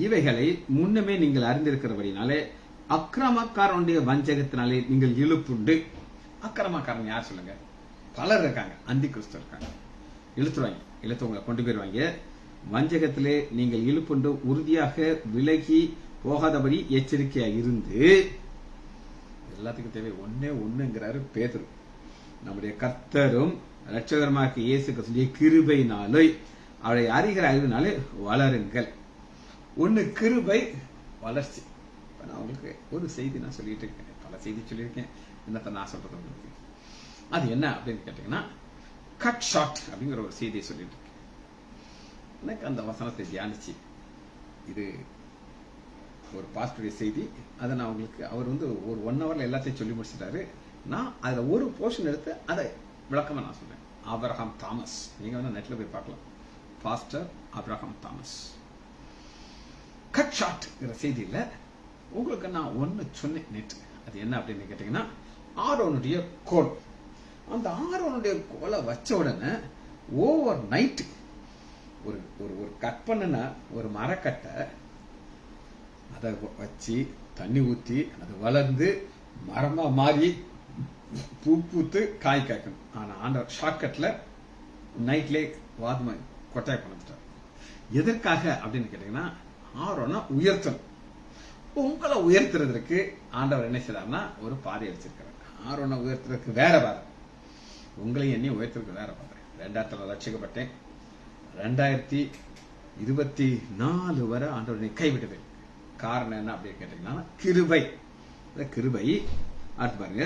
இவைகளை முன்னமே நீங்கள் அறிந்திருக்கிறபடினாலே அக்கிரமக்காரனுடைய வஞ்சகத்தினாலே நீங்கள் இழுப்புண்டு. அக்கிரமக்காரன் யார் சொல்லுங்க? பலர் இருக்காங்க, அந்தி கிறிஸ்து இருக்காங்க, இழுத்துருவாங்க, இழுத்தவங்களை கொண்டு போயிருவாங்க. வஞ்சகத்திலே நீங்கள் இழுப்புண்டு உறுதியாக விலகி போகாதபடி எச்சரிக்கையா இருந்து, எல்லாத்துக்கும் தேவை ஒன்னே ஒண்ணுங்கிறாரு பேதுரு, நம்முடைய கர்த்தரும் இரட்சகருமாகிய இயேசு கிறிஸ்துவின் கிருபையினாலே அவரை அறிகிற அறிவினாலே வளருங்கள். ஒண்ணு கிருபை, வளர்ச்சி. நான் உங்களுக்கு ஒரு செய்தி நான் சொல்லிட்டு இருக்கேன், பல செய்தி சொல்லியிருக்கேன், என்னத்தை நான் சொல்றது உங்களுக்கு அது என்ன அப்படின்னு கேட்டீங்கன்னா, கட் ஷார்ட் அப்படிங்கிற ஒரு செய்தியை சொல்லிட்டு இருக்கேன். எனக்கு அந்த வசனத்தை தியானிச்சு, இது ஒரு பாஸ்டருடைய செய்தி, அதை நான் உங்களுக்கு, அவர் வந்து ஒரு 1 ஹவர்ல எல்லாத்தையும் சொல்லி முடிச்சிட்டாரு. நான் அதுல ஒரு போர்ஷன் எடுத்து அதை விளக்கமா நான் சொல்றேன். ஆபிரகாம் தாமஸ், நீங்க வேணா நெட்ல போய் பார்க்கலாம், pastor Abraham Thomas. Cut short செய்தியில உங்களுக்கு நான் ஒன்னு சொன்னேன் நேற்று. அது என்ன அப்படின்னு கேட்டீங்கன்னா, ஆரோனுடைய கோல். அந்த ஆரோனுடைய கோலை வச்ச உடனே ஓவர் நைட் ஒரு ஒரு கட் பண்ண ஒரு மரக்கட்டை அதை வச்சு தண்ணி ஊத்தி அது வளர்ந்து மரமா மாறி பூ பூத்து காய் காய்க்கணும். ஆனா ஆண்டவர் ஷார்ட்கட்ல நைட்லே வாதமா கொட்டாய் பண்ணிட்டார். எதற்காக அப்படின்னு கேட்டீங்கன்னா, ஆரோனை உயர்த்தணும். உங்களை உயர்த்துறதுக்கு ஆண்டவர் என்ன செய்யறாருன்னா ஒரு பாதை வச்சிருக்கிறார். ஆரோனை உயர்த்துறதுக்கு வேற பாதை, உங்களையும் என்னையும் உயர்த்துறதுக்கு வேற பாதை. 2000 ரட்சிக்கப்பட்டேன், 2024 வரை ஆண்டவரை கைவிட்டது. காரணம் என்ன அப்படின்னு கேட்டீங்கன்னா, கிருபை. கிருபை அடுத்து பாருங்க,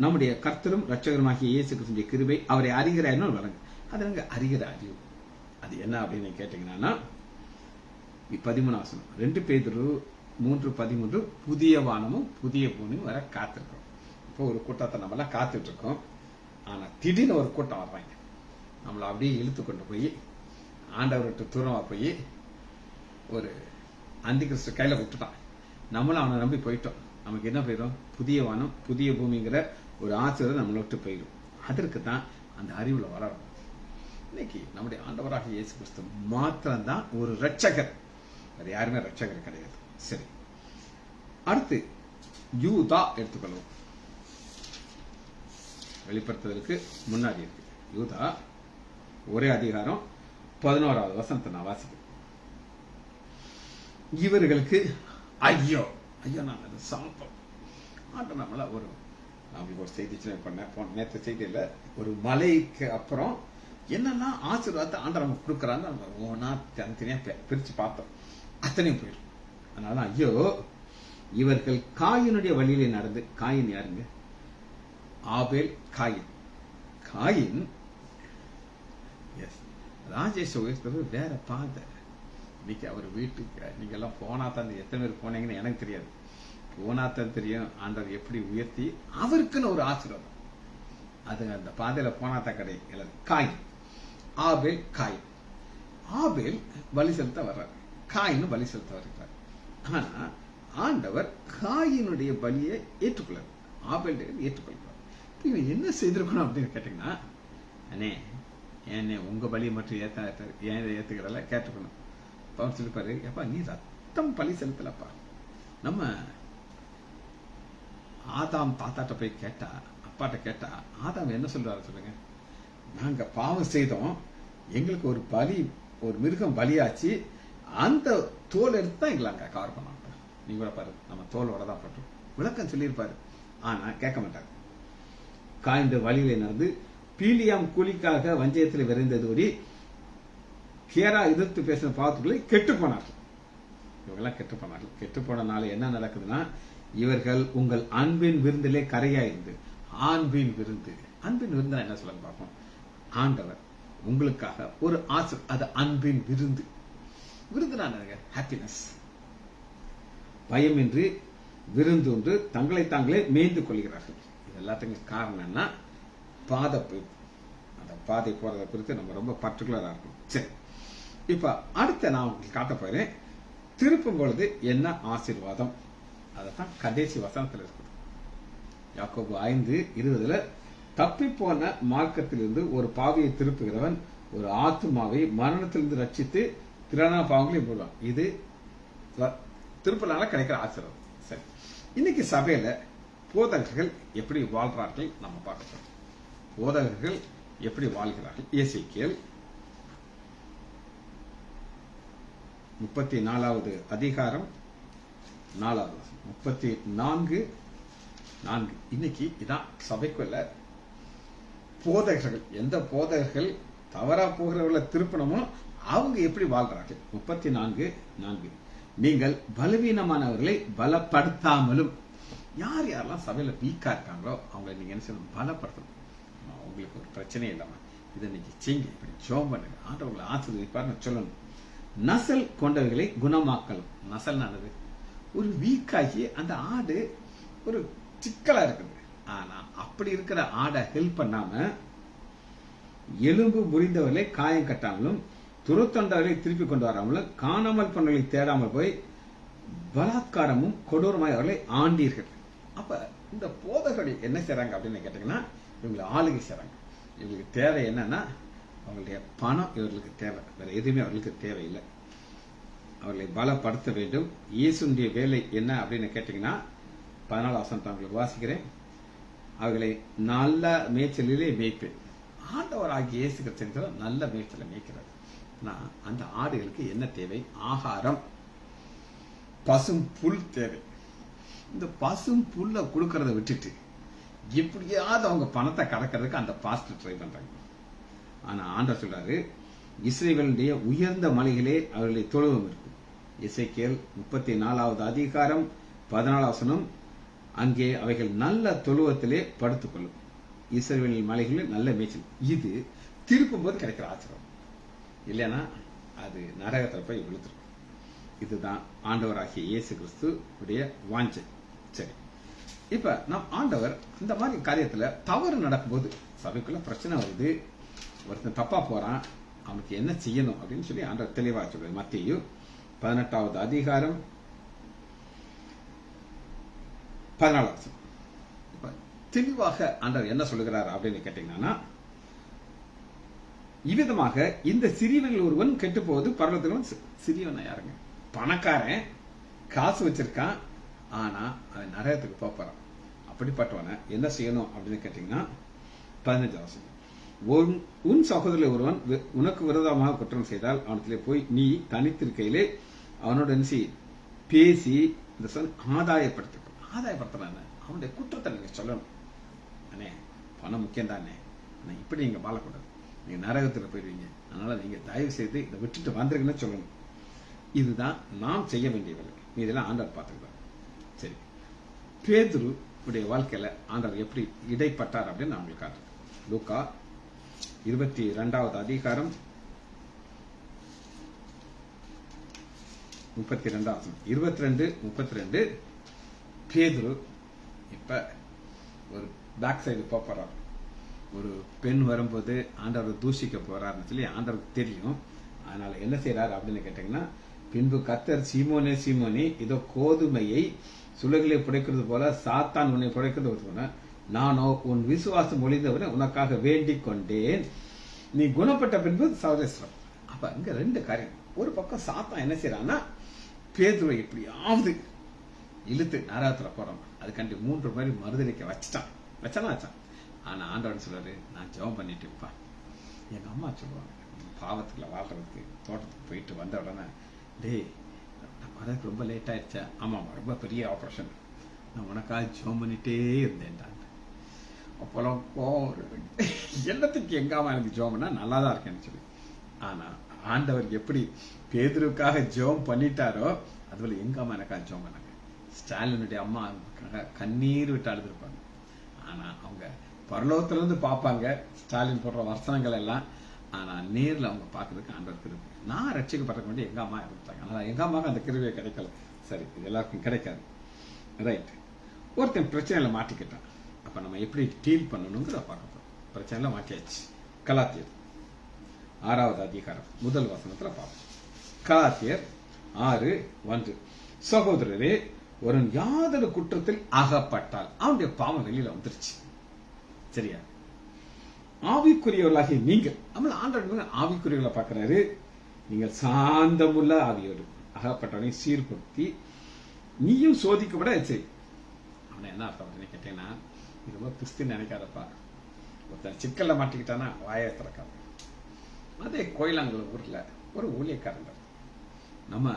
நம்முடைய கர்த்தரும் இரட்சகருமாகிய இயேசு கிறிஸ்துவின் கிருபை அவரை அறிகிற அறிவு வழங்கு. அது நாங்க அறிகிற அறிவு, அது என்ன அப்படின்னு கேட்டீங்கன்னா 13 2 பேதுரு 3:13 புதிய வானமும் புதிய பூமியும் வர காத்திருக்கோம். இப்போ ஒரு கூட்டத்தை நம்ம எல்லாம் காத்துட்டு இருக்கோம். ஆனா திடீர்னு ஒரு கூட்டம் வர்றாங்க, நம்மளை அப்படியே இழுத்து கொண்டு போய் ஆண்டவர்கிட்ட தூரமா போய் ஒரு அந்தி கிறிஸ்து கையில விட்டுட்டான். நம்மளும் அவனை நம்பி போயிட்டோம். நமக்கு என்ன போயிடும்? புதிய வானம் புதிய பூமிங்கிற ஒரு ஆசிரியர் நம்மளை விட்டு போயிடும். அதற்கு தான் அந்த அறிவுல வளரும். இன்னைக்கு நம்முடைய ஆண்டவராக இயேசு கிறிஸ்து மாத்திரம்தான் ஒரு ரட்சகர், அது யாருமே ரட்சகர் கிடையாது. சரி, அடுத்து யூதா எடுத்துக்கொள்வோம். வெளிப்படுத்துவதற்கு முன்னாடி இருக்கு யூதா. ஒரே அதிகாரம் 11வது வசனத்தை நான் வாசிக்கிறேன். இவர்களுக்கு ஐயோ ஐயோ, நான் சாப்பம் ஆட்ட நம்மள ஒரு நான் ஒரு செய்தி பண்ணேன் நேற்று செய்தியில் ஒரு மலைக்கு அப்புறம் என்னெல்லாம் ஆசீர்வாதத்தை ஆண்டவர் நமக்கு கொடுக்குறான்னு நம்ம ஒவ்வொன்றா தனித்தனியாக பிரித்து பார்த்தோம். அத்தனையும் போயிடும். அதனால ஐயோ, இவர்கள் காயினுடைய வழியிலே நடந்து, காயின் யாருங்க? ஆபேல் காயின். காயின் ராஜேஷ் உயர்த்தது வேற பாதை. இன்னைக்கு அவர் வீட்டுக்கு நீங்க எல்லாம் போனா தான், எத்தனை பேர் போனீங்கன்னு எனக்கு தெரியாது, போனா தான் தெரியும் ஆண்டவர் எப்படி உயர்த்தி அவருக்குன்னு ஒரு ஆசீர்வாதம். அது அந்த பாதையில போனா தான் கிடையாது. காயின், ஆபேல் காயின். ஆபேல் பலி செலுத்த வர்றாரு, காயினும் பலி செலுத்த வருகிறார். ஆனா ஆண்டவர் காயினுடைய பலியை ஏற்றுக்கொள்ளார், ஆபேல் ஏற்றுக்கொள்கிறார். இவன் என்ன செய்திருக்கணும் அப்படின்னு கேட்டீங்கன்னா, அண்ணே ஏன்னே உங்க பலியை மட்டும் ஏன் ஏத்துக்கிறல கேட்டுக்கணும். அவர் சொல்லிப்பாரு, எப்பா நீ ரத்தம் பலி செலுத்தலப்பா. நம்ம ஆதாம் தாத்தாட்ட போய் கேட்டா, அப்பாட்ட கேட்டா, ஆதாம் என்ன சொல்றாரு சொல்லுங்க? நாங்க பாவம் செய்தோம், எங்களுக்கு ஒரு பலி, ஒரு மிருகம் பலியாச்சு, அந்த தோல் எடுத்து தான் எங்களை அங்க கவர் பண்ணாங்க. நீங்க கூட பாரு, நம்ம தோலோட தான் பட்டோம். விளக்கம் சொல்லியிருப்பாரு, ஆனா கேட்க மாட்டாரு. காய்ந்த வழியில நடந்து பீலியாம் கூலிக்காக வஞ்சயத்தில் விரைந்தது ஒரு கேரா எதிர்த்து பேசின பாவத்துக்குள்ளே கெட்டு போனார்கள். இவங்கெல்லாம் கெட்டு போனார்கள். கெட்டு போனனால என்ன நடக்குதுன்னா, இவர்கள் உங்கள் அன்பின் விருந்திலே கரையாயிருந்து. ஆண்பின் விருந்து, அன்பின் விருந்து என்ன சொல்ல பார்ப்போம். ஆண்டவர் உங்களுக்காக ஒரு ஆசை, அது அன்பின் விருந்து. விருந்துனாங்க ஹாப்பினஸ். பயமின்றி விருந்து ஒன்று தங்களை தாங்களே மேய்ந்து கொள்கிறார்கள். இது எல்லாத்துக்கும் காரணம் என்ன? பாதை போயிடுது. அந்த பாதை போறதை குறித்து நம்ம ரொம்ப பர்டிகுலரா இருக்கும். சரி, இப்ப அடுத்த நான் உங்களுக்கு காட்ட போறேன். திருப்பும் பொழுது என்ன ஆசீர்வாதம், அதைத்தான் கடைசி வசனத்தில் இருக்குது. யாக்கோபு 5:20 தப்பி போன மார்க்கத்திலிருந்து ஒரு பாவியை திருப்புகிறவன் ஒரு ஆத்துமாவை மரணத்திலிருந்து ரட்சித்து திறனா பாவங்களையும் போடுவான். இது திருப்பனால கிடைக்கிற ஆசீர்வாதம். சரி, இன்னைக்கு சபையில போதகர்கள் எப்படி வாழ்றார்கள் நம்ம பார்க்கிறோம். போதகர்கள் எப்படி வாழ்கிறார்கள்? எசேக்கியேல் 34வது அதிகாரம் 4வது 34:4. இன்னைக்கு இதான் சபைக்குள்ள போதகர்கள், எந்த போதகர்கள் தவறா போகிறவர்களை திருப்பணமோ அவங்க எப்படி வாழ்றார்கள். 34:4 நீங்கள் பலவீனமானவர்களை பலப்படுத்தாமலும். யார் யாரெல்லாம் சபையில வீக்கா இருக்காங்களோ அவங்களை நீங்க என்ன செய்யணும்? பலப்படுத்தணும். உங்களுக்கு ஒரு பிரச்சனை இல்லாம இதை நீங்க செய்யுங்க, இப்படி ஜெபம் பண்ணுங்க, ஆண்டவர்களை ஆசீர்வதிப்பார்னு சொல்லணும். நசல் கொண்டவர்களை குணமாக்கலும். நசல் ஆனது ஒரு வீக்காகி அந்த ஆடு ஒரு சிக்கலா இருக்குது. ஆனா அப்படி இருக்கிற ஆடை ஹெல்ப் பண்ணாம, எலும்பு முறிந்தவர்களை காயம் கட்டாமலும், துருத்தொண்டவர்களை திருப்பி கொண்டு வராமலும், காணாமல் பண்ணவர்களை தேடாமல் போய் பலாத்காரமும் கொடூரமாய் அவர்களை ஆண்டீர்கள். அப்ப இந்த போதகர்கள் என்ன செய்றாங்க அப்படின்னு கேட்டீங்கன்னா, இவங்களை ஆளுகை செய்றாங்க. இவங்களுக்கு தேவை என்னன்னா, அவங்களுடைய பணம் இவர்களுக்கு தேவை, வேற எதுவுமே அவர்களுக்கு தேவையில்லை. அவர்களை பலப்படுத்த வேண்டும். இயேசுடைய வேலை என்ன அப்படின்னு கேட்டீங்கன்னா, 14 வசனத்தை அவங்களுக்கு வாசிக்கிறேன். அவர்களை நல்ல மேய்ச்சலிலே மேய்ப்பேன். ஆண்டவர் ஆகிய இயேசு கிறிஸ்து நல்ல மேய்ச்சலை மேய்க்கிறார். அந்த ஆடுகளுக்கு என்ன தேவை? ஆகாரம், பசும் புல் தேவை. இந்த பசும் புல்ல கொடுக்கறத விட்டுட்டு எப்படியாவது அவங்க பணத்தை கடக்கிறதுக்கு அந்த பாஸ்டர் ட்ரை பண்றாங்க. ஆனா ஆண்டவர் சொல்றாரு, இஸ்ரவேலுடைய உயர்ந்த மலைகளே அவர்களை தொழுவம் இருக்கும். எசேக்கியேல் 34வது அதிகாரம் 14 வசனம். அங்கே அவைகள் நல்ல தொழுவத்திலே படுத்துக்கொள்ளும். இஸ்ரவேலின் மலைகளில் நல்ல மேய்ச்சல். இது திருப்பும் போது கிடைக்கிற ஆச்சரியம் இல்லைன்னா அது நரகத்தில் போய் விழுத்துரும். இதுதான் ஆண்டவராகிய இயேசு கிறிஸ்து உடைய வாஞ்சை. சரி, இப்ப நம் ஆண்டவர் இந்த மாதிரி காரியத்துல தவறு நடக்கும்போது, சபைக்குள்ள பிரச்சனை வருது, ஒருத்தன் தப்பா போறான், அவனுக்கு என்ன செய்யணும் அப்படின்னு சொல்லி ஆண்டவர் தெளிவா சொல்றாரு. மத்தேயு 18வது அதிகாரம் 14 வசனம். இப்ப தெளிவாக ஆண்டவர் என்ன சொல்லுகிறார் அப்படின்னு கேட்டீங்கன்னா, இவ்விதமாக இந்த சிறியவர்கள் ஒருவன் கெட்டு போவது பரலோகத்தில். சிறியவன் யாருங்க? பணக்காரன், காசு வச்சிருக்கான், ஆனா அவன் நரகத்துக்கு போறான். அப்படிப்பட்டவன என்ன செய்யணும் அப்படின்னு கேட்டீங்கன்னா, 15 வசனம். உன் சகோதரர் ஒருவன் உனக்கு விரோதமாக குற்றம் செய்தால் அவனத்திலே போய் நீ தனித்திருக்கையிலே அவனோட பேசி இந்த ஆதாயப்படுத்த. ஆதாயப்படுத்தலாம், அவனுடைய குற்றத்தை நீங்க சொல்லணும். அண்ணே பணம் முக்கியம் தானே, ஆனால் இப்படி நீங்க வாழக்கூடாது, நீங்க நரகத்துல போயிடுவீங்க, அதனால நீங்க தயவு செய்து இதை விட்டுட்டு வந்துருங்கன்னு சொல்லணும். இதுதான் நாம் செய்ய வேண்டிய வேலை. இதெல்லாம் ஆண்டவர் பார்த்துக்கிட்டார். சரி, பேதுரு உடைய வாழ்க்கையில ஆண்டவர் எப்படி இடைப்பட்டார் அப்படின்னு நான் உங்களுக்கு காட்டுறேன். லூக்கா 22வது அதிகாரம் 22:32 பேதுரு இப்ப ஒரு பேக் சைடு போறார். ஒரு பெண் வரும்போது ஆண்டவர் தூஷிக்க போறாருன்னு சொல்லி ஆண்டவருக்கு தெரியும். அதனால என்ன செய்யறாரு அப்படின்னு கேட்டீங்கன்னா, பின்பு கர்த்தர் சீமோனே சீமோனே, இதோ கோதுமையை சுலகிலே புடைக்கிறது போல சாத்தான் உன்னை புடைக்கிறது, நானோ உன் விசுவாசம் ஒளிந்தவரை உனக்காக வேண்டிக் கொண்டேன், நீ குணப்பட்ட பின்பு சகோதரம். அப்ப இங்க ரெண்டு காரியம். ஒரு பக்கம் சாத்தான் என்ன செய்யறான்னா, பேதுருவை எப்படியாவது இழுத்து நரகத்துல போறோம், அதுக்காண்டி 3 மாதிரி மறுதளிக்க வச்சான். ஆனா ஆண்டவன் சொல்றாரு, நான் ஜெபம் பண்ணிட்டு இருப்பேன். எங்க அம்மா சொல்லுவாங்க, பாவத்துல வாழ்றதுக்கு தோட்டத்துக்கு போயிட்டு வந்த உடனே, டேய் வரதுக்கு ரொம்ப லேட் ஆயிடுச்சா? ஆமா, ரொம்ப பெரிய ஆபரேஷன், நான் உனக்காக ஜெபம் பண்ணிட்டே இருந்தேன்டான். அப்போலாம் என்னத்துக்கு எங்க அம்மா எனக்கு ஜெபம் பண்ணா நல்லாதான் இருக்கேன்னு சொல்லி. ஆனா ஆண்டவர் எப்படி பேதுருக்காக ஜெபம் பண்ணிட்டாரோ, அதுபோல எங்க அம்மா எனக்காக ஜெபம் பண்ணாங்க. ஸ்டாலினுடைய அம்மா கண்ணீர் விட்டு அழுதுருப்பாங்க. ஆனா அவங்க பரலோகத்துல இருந்து பார்ப்பாங்க ஸ்டாலின் போடுற வசனங்கள் எல்லாம். ஆனா நேர்ல அவங்க பாக்குறதுக்கு ஆண்டவர் கிருபை. நான் ரட்சிக்கப்பட்ட வேண்டிய எங்க அம்மா இருந்தாங்க. ஆனா எங்க அம்மாவுக்கு அந்த கிருபையை கிடைக்கல. சரி, இது எல்லாருக்கும் கிடைக்காது. ரைட். ஒருத்தன் பிரச்சனையில மாட்டிக்கிட்டான். அப்ப நம்ம எப்படி டீல் பண்ணணுங்கிறத பார்க்க போறோம். பிரச்சனையில மாட்டியாச்சு. கலாத்தியர் 6வது அதிகாரம் 1 வசனத்துல பார்ப்போம். கலாத்தியர் 6:1, சகோதரரே, ஒருவன் யாதொரு குற்றத்தில் அகப்பட்டால் அவனுடைய பாவம் வெளியில வந்துருச்சு. சரியா? ஆவிக்குரியவர்களாகிய நீங்கள், நம்மள ஆண்டவர் ஆவிக்குரியவர்களை பார்க்கிறாரு. நீங்கள் சாந்தமுள்ள ஆவியோடு அகப்பட்டவனை சீர்படுத்தி நீயும் சோதிக்கப்பட சரி. அவனை என்ன அர்த்தம் கேட்டீங்கன்னா, இது ரொம்ப பிஸ்து நினைக்காதப்பா. ஒருத்தன் சிக்கல்ல மாட்டிக்கிட்டானா வாயை திறக்காது. அதே கோயிலாங்கல் ஊர்ல ஒரு ஊழியக்காரர், நம்ம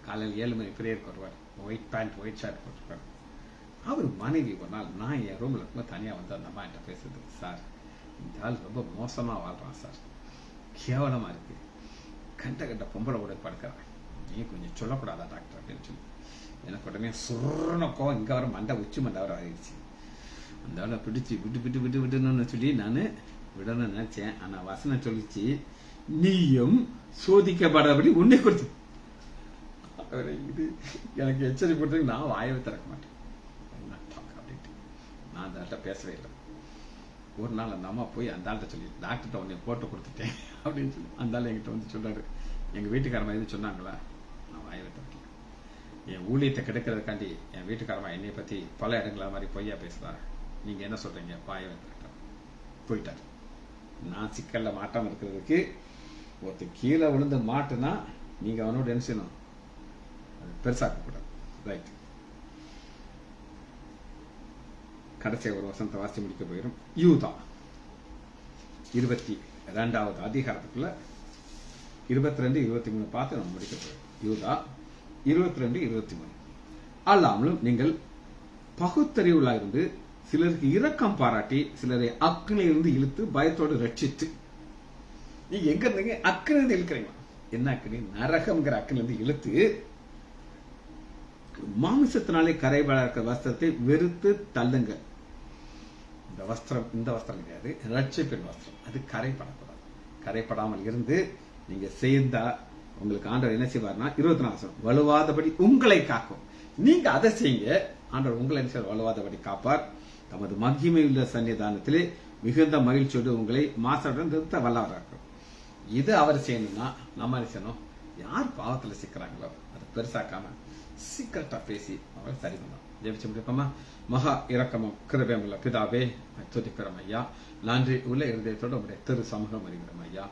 காலையில் 7 மணி பிரேயருக்கு வருவார். ஒயிட் பேண்ட் ஒயிட் ஷர்ட் போட்டிருப்பார். அவர் மனைவி ஒரு நாள் நான் என் ரூம்ல இருக்கும்போது தனியா வந்து அந்த அம்மா என்கிட்ட பேசுறது, சார் இந்த ஆள் ரொம்ப மோசமா வாழ்றான் சார், கேவலமா இருக்கு, கண்ட பொம்பளை கூட படுக்கிறான், நீ கொஞ்சம் சொல்லக்கூடாதா டாக்டர் அப்படின்னு சொல்லி. எனக்கு உடனே சுருணக்கோ இங்க வர மண்டை உச்சி மண்டை வர ஆயிடுச்சு. அந்த ஆளை பிடிச்சி விட்டுன்னு சொல்லி நான் விடணும்னு நினைச்சேன். ஆனா வசனம் சொல்லிச்சு, நீயும் சோதிக்கப்படாதபடி உன்னை கொடுத்து. இது எனக்கு எச்சரிக்கை, நான் வாயவே திறக்க மாட்டேன் அப்படின்ட்டு நான் அந்த ஆள்கிட்ட பேசவே இல்லை. ஒரு நாள் அந்த அம்மா போய் அந்த ஆள்கிட்ட சொல்லி, டாக்டர்கிட்ட உன்னை போட்டு கொடுத்துட்டேன் அப்படின்னு சொல்லி அந்த ஆள் என்கிட்ட வந்து சொல்றாரு, எங்க வீட்டுக்காரமா எது சொன்னாங்களா? நான் வாயவே திறக்கல. என் ஊழியத்தை கிடைக்கிறதுக்காண்டி என் வீட்டுக்காரமா என்னை பத்தி பல இடங்கள மாதிரி பொய்யா பேசுறாரு, நீங்க என்ன சொல்றீங்க? வாயவே திறக்க போயிட்டாரு. நான் சிக்கல்ல மாட்டாம இருக்கிறதுக்கு ஒருத்தர் கீழே விழுந்து மாட்டுனா நீங்க அவனோட என்ன செய்யணும்? பெருசாக்க கூடாது. ரைட். கடைசியா ஒரு வசனத்தை வாசி முடிக்க போயிடும். யூதா 22வது அதிகாரத்துக்குள்ள 22-23 பார்த்து நம்ம முடிக்க போயிடும். யூதா 22-23. அல்லாமலும் நீங்கள் பகுத்தறிவுள்ளாயிருந்து சிலருக்கு இரக்கம் பாராட்டி சிலரை அக்கினிலிருந்து இழுத்து பயத்தோடு ரட்சித்து. நீங்க எங்க இருந்தீங்க? அக்கினிலிருந்து இழுக்கிறீங்க. என்ன அக்கினி? நரகம்ங்கிற அக்கினிலிருந்து இழுத்து மாமிசத்தினாலே கரைபடாத வஸ்திரத்தை வெறுத்து தள்ளுங்க. இந்த வஸ்திரம் கிடையாது, ரட்சிப்பின் வஸ்திரம். அது கரைப்படக்கூடாது. கரைப்படாமல் இருந்து நீங்க சேர்ந்தா உங்களுக்கு ஆண்டவர் என்ன செய்வார்னா, 24 வலுவாதபடி உங்களை காக்கும். நீங்க அதை செய்யுங்க, ஆண்டவர் உங்களை என்ன செய்வார்? வலுவாதபடி காப்பார். தமது மகிமையுள்ள சன்னிதானத்திலே மிகுந்த மகிழ்ச்சியோடு உங்களை மாசத்துடன் நிறுத்த வல்லவராக்கும். இது அவர் செய்யணும்னா நம்ம என்ன செய்யணும்? யார் பாவத்துல சிக்கிறாங்களோ அதை பெருசாக்காம சீக்கிரட்டா பேசி அவங்களை சரி பண்ணலாம். ஜெபிச்சு முடிப்போமா? மகா இரக்கமும் கிருபையுமுள்ள பிதாவே, துதிக்கிறோம் ஐயா. நன்றி உள்ள இருதயத்தோடு உங்களுடைய திரு சமூகம் வருகிறோம் ஐயா.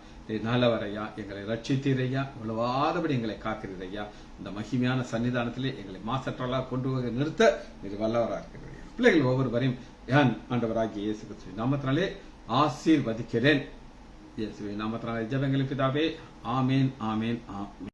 நல்லவரையா, எங்களை ரட்சித்தீரையா, உழவாதபடி எங்களை காக்கிறீரையா. இந்த மகிமையான சன்னிதானத்திலே எங்களை மாசற்றலாக கொண்டு போக நிறுத்த இது வல்லவராக இருக்கிறீர்கள். பிள்ளைகள் ஒவ்வொருவரையும் யான் ஆண்டவராகிய இயேசு கிறிஸ்துவின் நாமத்தினாலே ஆசீர்வதிக்கிறேன். இயேசுவின் நாமத்தினாலே ஜெபங்களை பிதாவே. ஆமேன், ஆமேன், ஆமேன்.